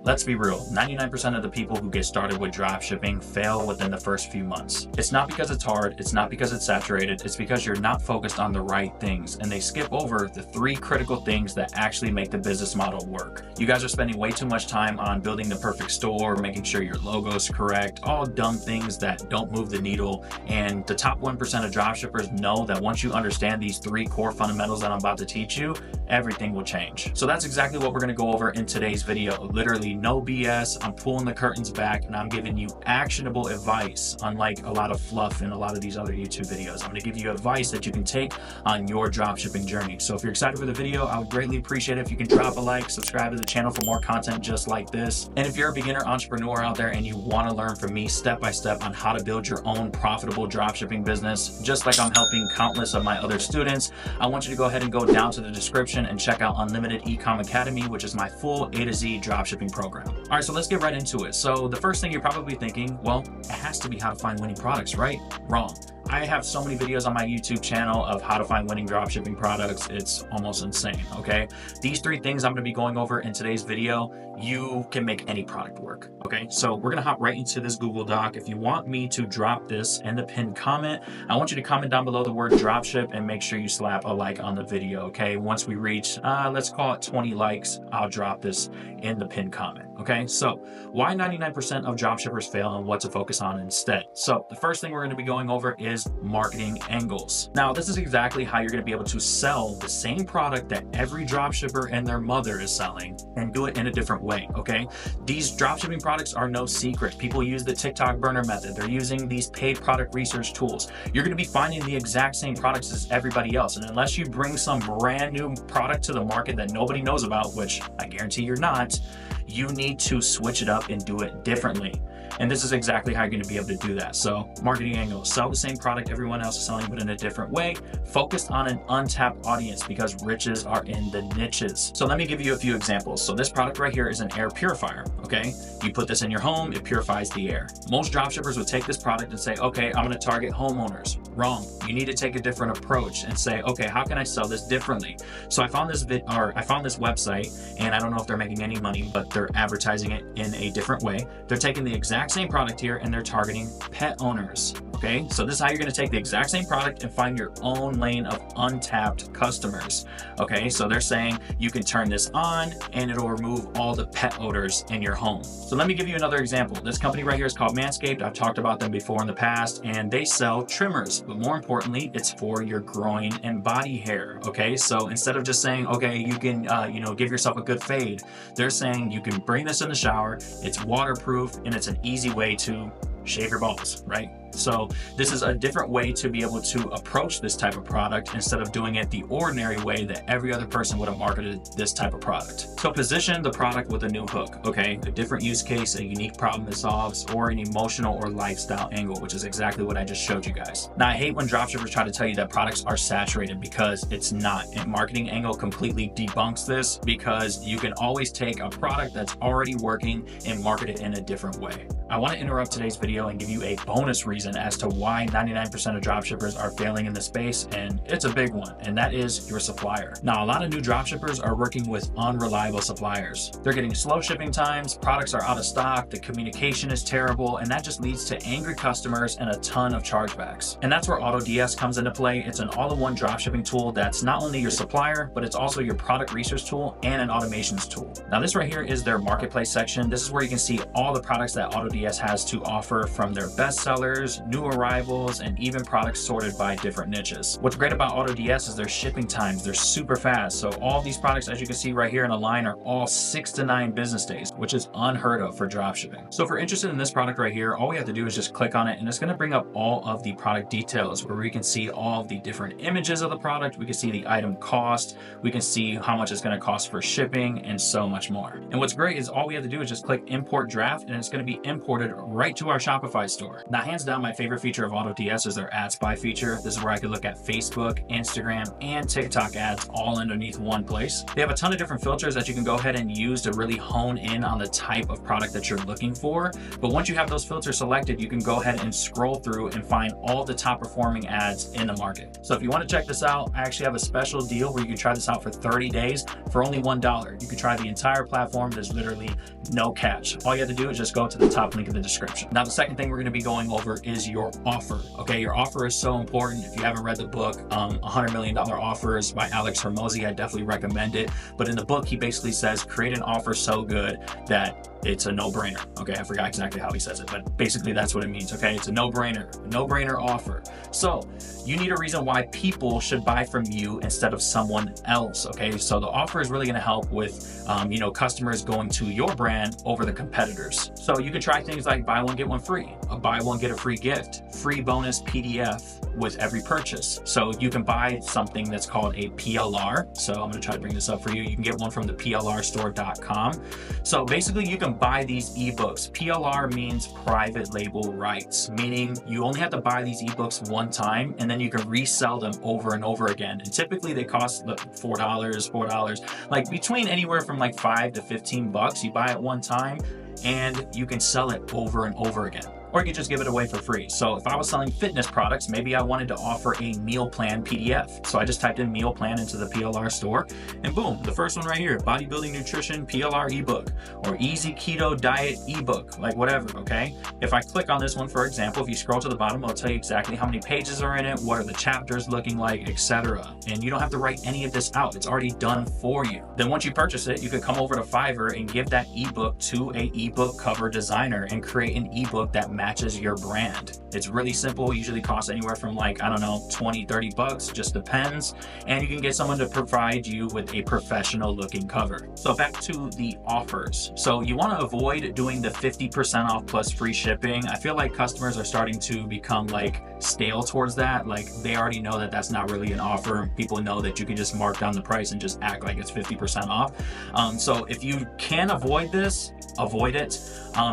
let's be real, 99% of the people who get started with dropshipping fail within the first few months. It's not because it's hard, it's not because it's saturated, it's because you're not focused on the right things, and they skip over the 3 critical things that actually make the business model work. You guys are spending way too much time on building the perfect store, making sure your logo's correct, all dumb things that don't move the needle, and the top 1% of dropshippers know that once you understand these 3 core fundamentals that I'm about to teach you, everything will change. So that's exactly what we're gonna go over in today's video. Literally no BS, I'm pulling the curtains back and I'm giving you actionable advice, unlike a lot of fluff in a lot of these other YouTube videos. I'm gonna give you advice that you can take on your dropshipping journey. So if you're excited for the video, I would greatly appreciate it if you can drop a like, subscribe to the channel for more content just like this. And if you're a beginner entrepreneur out there and you wanna learn from me step by step on how to build your own profitable dropshipping business, just like I'm helping countless of my other students, I want you to go ahead and go down to the description and check out Unlimited Ecom Academy, which is my full A to Z dropshipping program. All right, so let's get right into it. So the first thing you're probably thinking, well, it has to be how to find winning products, right? Wrong. I have so many videos on my YouTube channel of how to find winning dropshipping products. It's almost insane, okay? These 3 things I'm gonna be going over in today's video, you can make any product work, okay? So we're gonna hop right into this Google Doc. If you want me to drop this in the pinned comment, I want you to comment down below the word dropship and make sure you slap a like on the video, okay? Once we reach, let's call it 20 likes, I'll drop this in the pinned comment, okay? So why 99% of dropshippers fail and what to focus on instead. So the first thing we're gonna be going over is marketing angles. Now, this is exactly how you're gonna be able to sell the same product that every dropshipper and their mother is selling and do it in a different way, okay? These dropshipping products are no secret. People use the TikTok burner method. They're using these paid product research tools. You're gonna be finding the exact same products as everybody else. And unless you bring some brand new product to the market that nobody knows about, which I guarantee you're not, you need to switch it up and do it differently. And this is exactly how you're going to be able to do that. So marketing angles, sell the same product everyone else is selling, but in a different way, focused on an untapped audience because riches are in the niches. So let me give you a few examples. So this product right here is an air purifier, okay? You put this in your home, it purifies the air. Most dropshippers would take this product and say, okay, I'm going to target homeowners. Wrong. You need to take a different approach and say, okay, how can I sell this differently? So I found this website, and I don't know if they're making any money, but they're advertising it in a different way. They're taking the exact same product here and they're targeting pet owners. Okay, so this is how you're going to take the exact same product and find your own lane of untapped customers. Okay, so they're saying you can turn this on and it'll remove all the pet odors in your home. So let me give you another example. This company right here is called Manscaped. I've talked about them before in the past, and they sell trimmers, but more importantly, it's for your groin and body hair. Okay, so instead of just saying, okay, you can, give yourself a good fade, they're saying you can bring this in the shower, it's waterproof, and it's an easy way to shave your balls, right? So this is a different way to be able to approach this type of product instead of doing it the ordinary way that every other person would have marketed this type of product. So position the product with a new hook, okay? A different use case, a unique problem it solves, or an emotional or lifestyle angle, which is exactly what I just showed you guys. Now, I hate when dropshippers try to tell you that products are saturated because it's not. And marketing angle completely debunks this because you can always take a product that's already working and market it in a different way. I want to interrupt today's video and give you a bonus reason as to why 99% of dropshippers are failing in the space, and it's a big one, and that is your supplier. Now, a lot of new dropshippers are working with unreliable suppliers. They're getting slow shipping times, products are out of stock, the communication is terrible, and that just leads to angry customers and a ton of chargebacks. And that's where AutoDS comes into play. It's an all-in-one dropshipping tool that's not only your supplier, but it's also your product research tool and an automations tool. Now, this right here is their marketplace section. This is where you can see all the products that AutoDS has to offer, from their best sellers, new arrivals, and even products sorted by different niches. What's great about AutoDS is their shipping times. They're super fast. So all these products, as you can see right here in a line, are all 6 to 9 business days, which is unheard of for dropshipping. So if we're interested in this product right here, all we have to do is just click on it, and it's going to bring up all of the product details where we can see all of the different images of the product. We can see the item cost. We can see how much it's going to cost for shipping and so much more. And what's great is all we have to do is just click import draft, and it's going to be imported right to our Shopify store. Now, hands down, my favorite feature of AutoDS is their ad spy feature. This is where I can look at Facebook, Instagram, and TikTok ads all underneath one place. They have a ton of different filters that you can go ahead and use to really hone in on the type of product that you're looking for. But once you have those filters selected, you can go ahead and scroll through and find all the top performing ads in the market. So if you want to check this out, I actually have a special deal where you can try this out for 30 days for only $1. You can try the entire platform. There's literally no catch. All you have to do is just go to the top link in the description. Now, the second thing we're going to be going over is your offer. Okay, your offer is so important. If you haven't read the book, $100 Million Offers by Alex Hormozi, I definitely recommend it. But in the book, he basically says, create an offer so good that it's a no-brainer. Okay, I forgot exactly how he says it, but basically that's what it means. Okay, it's a no-brainer offer. So you need a reason why people should buy from you instead of someone else. Okay, so the offer is really going to help with customers going to your brand over the competitors. So you can try things like buy one get one free, a buy one get a free gift, free bonus PDF with every purchase. So you can buy something that's called a PLR. So I'm going to try to bring this up for you. You can get one from the plrstore.com. So basically you can buy these ebooks. PLR means private label rights, meaning you only have to buy these ebooks one time and then you can resell them over and over again. And typically they cost $4, like between anywhere from like $5 to $15. You buy it one time and you can sell it over and over again. Or you could just give it away for free. So if I was selling fitness products, maybe I wanted to offer a meal plan PDF. So I just typed in meal plan into the PLR store and boom, the first one right here, bodybuilding nutrition PLR ebook or easy keto diet ebook, like whatever, okay? If I click on this one, for example, if you scroll to the bottom, it'll tell you exactly how many pages are in it, what are the chapters looking like, etc. And you don't have to write any of this out. It's already done for you. Then once you purchase it, you could come over to Fiverr and give that ebook to a ebook cover designer and create an ebook that matches your brand. It's really simple, usually costs anywhere from like, I don't know, $20-$30, just depends. And you can get someone to provide you with a professional looking cover. So back to the offers. So you want to avoid doing the 50% off plus free shipping. I feel like customers are starting to become like stale towards that. Like they already know that that's not really an offer. People know that you can just mark down the price and just act like it's 50% off. So if you can avoid this, avoid it.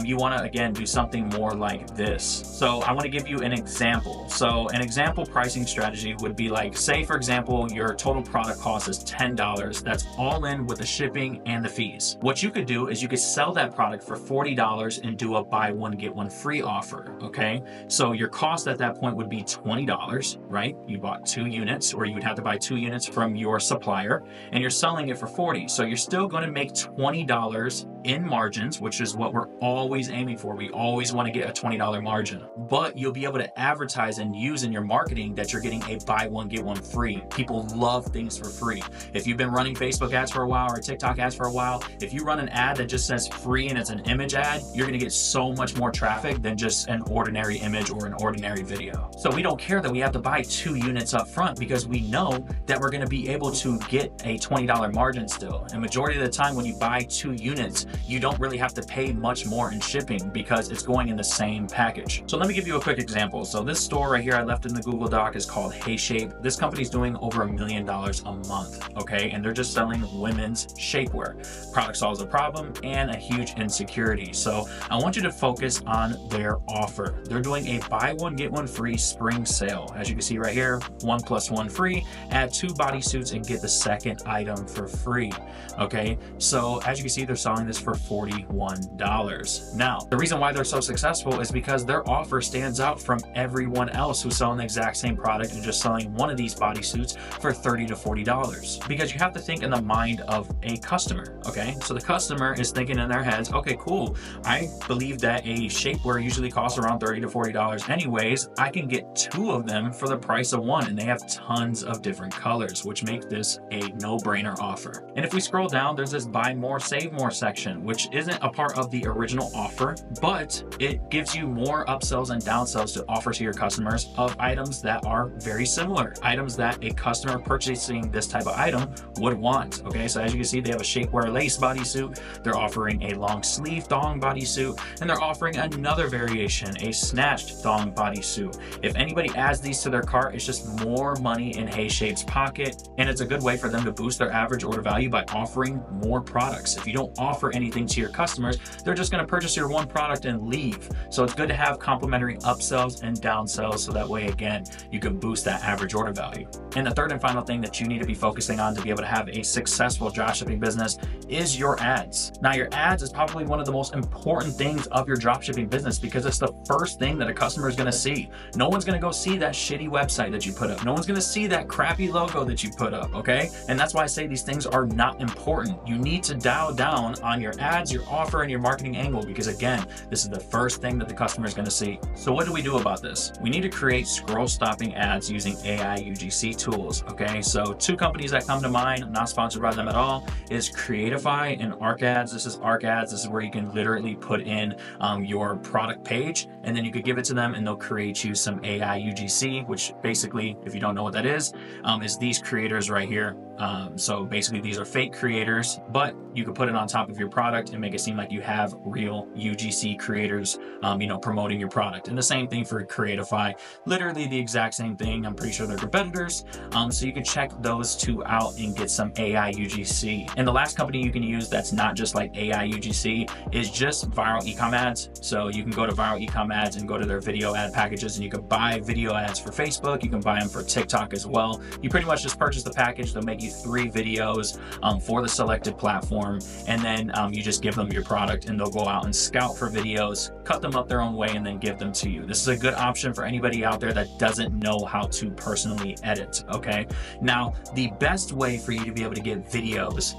You want to, again, do something more like this. So I want to give you an example. So an example pricing strategy would be like, say, for example, your total product cost is $10. That's all in with the shipping and the fees. What you could do is you could sell that product for $40 and do a buy one, get one free offer. Okay. So your cost at that point would be $20, right? You bought 2 units, or you would have to buy 2 units from your supplier and you're selling it for $40. So you're still going to make $20 in margins, which is what we're always aiming for. We always want to get a $20 margin, but you'll be able to advertise and use in your marketing that you're getting a buy one, get one free. People love things for free. If you've been running Facebook ads for a while or TikTok ads for a while, if you run an ad that just says free and it's an image ad, you're going to get so much more traffic than just an ordinary image or an ordinary video. So we don't care that we have to buy 2 units up front because we know that we're going to be able to get a $20 margin still. And majority of the time when you buy 2 units, you don't really have to pay much more in shipping because it's going in the same package. So let me give you a quick example. So this store right here I left in the Google Doc is called HeyShape. This company's doing over $1 million a month, okay? And they're just selling women's shapewear. Product solves a problem and a huge insecurity. So I want you to focus on their offer. They're doing a buy one, get one free spring sale. As you can see right here, 1 + 1 free, add 2 bodysuits and get the second item for free, okay? So as you can see, they're selling this for $41. Now, the reason why they're so successful is because their offer stands out from everyone else who's selling the exact same product and just selling one of these bodysuits for $30 to $40. Because you have to think in the mind of a customer, okay? So the customer is thinking in their heads, okay, cool. I believe that a shapewear usually costs around $30 to $40 anyways. I can get 2 of them for the price of 1, and they have tons of different colors, which make this a no-brainer offer. And if we scroll down, there's this buy more, save more section, which isn't a part of the original offer, but it gives you more upsells and downsells to offer to your customers of items that are very similar, items that a customer purchasing this type of item would want. Okay, so as you can see, they have a shapewear lace bodysuit, they're offering a long sleeve thong bodysuit, and they're offering another variation, a snatched thong bodysuit. If anybody adds these to their cart, it's just more money in HeyShape's pocket, and it's a good way for them to boost their average order value by offering more products. If you don't offer any anything to your customers. They're just going to purchase your one product and leave. So it's good to have complementary upsells and downsells, so that way, again, you can boost that average order value. And the third and final thing that you need to be focusing on to be able to have a successful dropshipping business is your ads. Now, your ads is probably one of the most important things of your dropshipping business, because it's the first thing that a customer is going to see. No one's going to go see that shitty website that you put up. No one's going to see that crappy logo that you put up, okay? And that's why I say these things are not important. You need to dial down on your ads, your offer, and your marketing angle, because again, this is the first thing that the customer is going to see. So what do we do about this? We need to create scroll stopping ads using AI UGC tools, okay? So two companies that come to mind, not sponsored by them at all, is Creatify and ArcAds. This is ArcAds. This is where you can literally put in your product page, and then you could give it to them and they'll create you some AI UGC, which basically, if you don't know what that is these creators right here. So basically these are fake creators, but you could put it on top of your product and make it seem like you have real UGC creators, promoting your product. And the same thing for Creatify, literally the exact same thing. I'm pretty sure they're competitors. So you can check those two out and get some AI UGC. And the last company you can use that's not just like AI UGC is just Viral Ecom Ads. So you can go to Viral Ecom Ads and go to their video ad packages, and you can buy video ads for Facebook. You can buy them for TikTok as well. You pretty much just purchase the package. They'll make you 3 videos for the selected platform, and then you just give them your product and they'll go out and scout for videos, cut them up their own way, and then give them to you. This is a good option for anybody out there that doesn't know how to personally edit, okay? Now, the best way for you to be able to get videos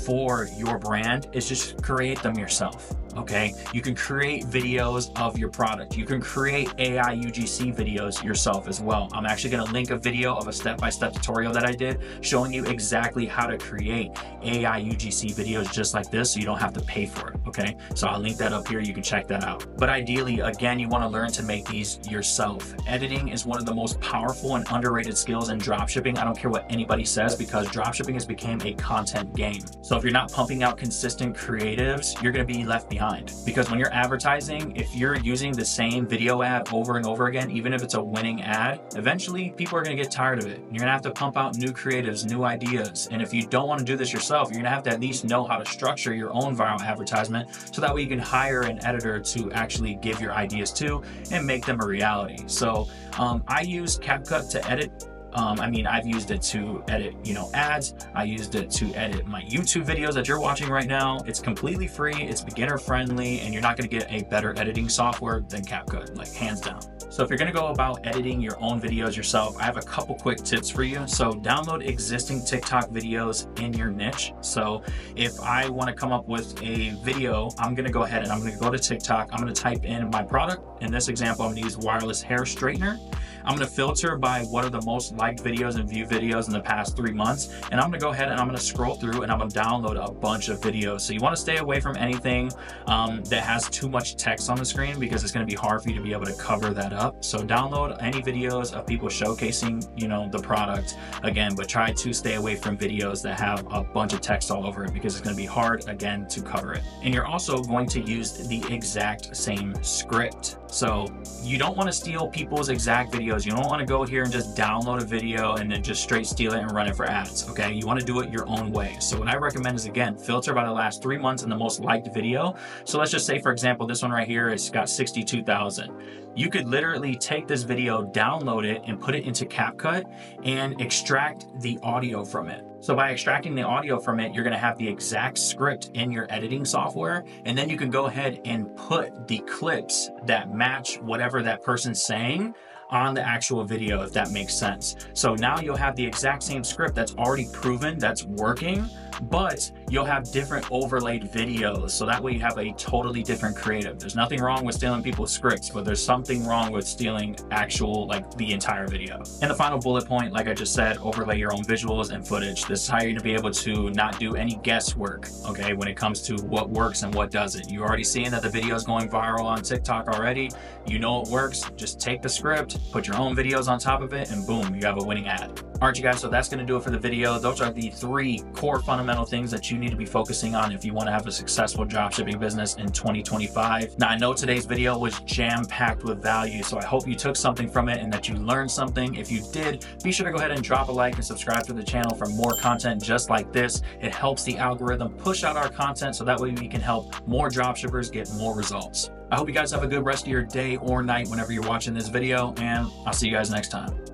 for your brand is just create them yourself. Okay, you can create videos of your product. You can create AI UGC videos yourself as well. I'm actually going to link a video of a step-by-step tutorial that I did showing you exactly how to create AI UGC videos just like this, so you don't have to pay for it. Okay, so I'll link that up here. You can check that out. But ideally, again, you want to learn to make these yourself. Editing is one of the most powerful and underrated skills in dropshipping. I don't care what anybody says, because dropshipping has become a content game. So if you're not pumping out consistent creatives, you're going to be left behind. Because when you're advertising, if you're using the same video ad over and over again, even if it's a winning ad, eventually people are going to get tired of it. You're going to have to pump out new creatives, new ideas. And if you don't want to do this yourself, you're going to have to at least know how to structure your own viral advertisement, so that way you can hire an editor to actually give your ideas to and make them a reality. So I use CapCut to edit. I've used it to edit, ads. I used it to edit my YouTube videos that you're watching right now. It's completely free, it's beginner friendly, and you're not going to get a better editing software than CapCut, like hands down. So if you're going to go about editing your own videos yourself, I have a couple quick tips for you. So download existing TikTok videos in your niche. So if I want to come up with a video, I'm going to go ahead and I'm going to go to TikTok. I'm going to type in my product. In this example, I'm going to use wireless hair straightener. I'm going to filter by what are the most liked videos and view videos in the past 3 months. And I'm going to go ahead and I'm going to scroll through and I'm going to download a bunch of videos. So you want to stay away from anything that has too much text on the screen, because it's going to be hard for you to be able to cover that up. So download any videos of people showcasing, the product again, but try to stay away from videos that have a bunch of text all over it, because it's going to be hard again to cover it. And you're also going to use the exact same script. So you don't want to steal people's exact videos. You don't want to go here and just download a video and then just straight steal it and run it for ads, okay? You want to do it your own way. So what I recommend is, again, filter by the last 3 months and the most liked video. So let's just say, for example, this one right here, it's got 62,000. You could literally take this video, download it, and put it into CapCut and extract the audio from it. So by extracting the audio from it, you're going to have the exact script in your editing software, and then you can go ahead and put the clips that match whatever that person's saying on the actual video, if that makes sense. So now you'll have the exact same script that's already proven, that's working, but you'll have different overlaid videos. So that way you have a totally different creative. There's nothing wrong with stealing people's scripts, but there's something wrong with stealing actual, the entire video. And the final bullet point, like I just said, overlay your own visuals and footage. This is how you're gonna be able to not do any guesswork, okay, when it comes to what works and what doesn't. You're already seeing that the video is going viral on TikTok already. You know it works. Just take the script, put your own videos on top of it, and boom, you have a winning ad. All right, you guys, so that's going to do it for the video. Those are the 3 core fundamental things that you need to be focusing on if you want to have a successful dropshipping business in 2025. Now, I know today's video was jam-packed with value, so I hope you took something from it and that you learned something. If you did, be sure to go ahead and drop a like and subscribe to the channel for more content just like this. It helps the algorithm push out our content so that way we can help more dropshippers get more results. I hope you guys have a good rest of your day or night whenever you're watching this video, and I'll see you guys next time.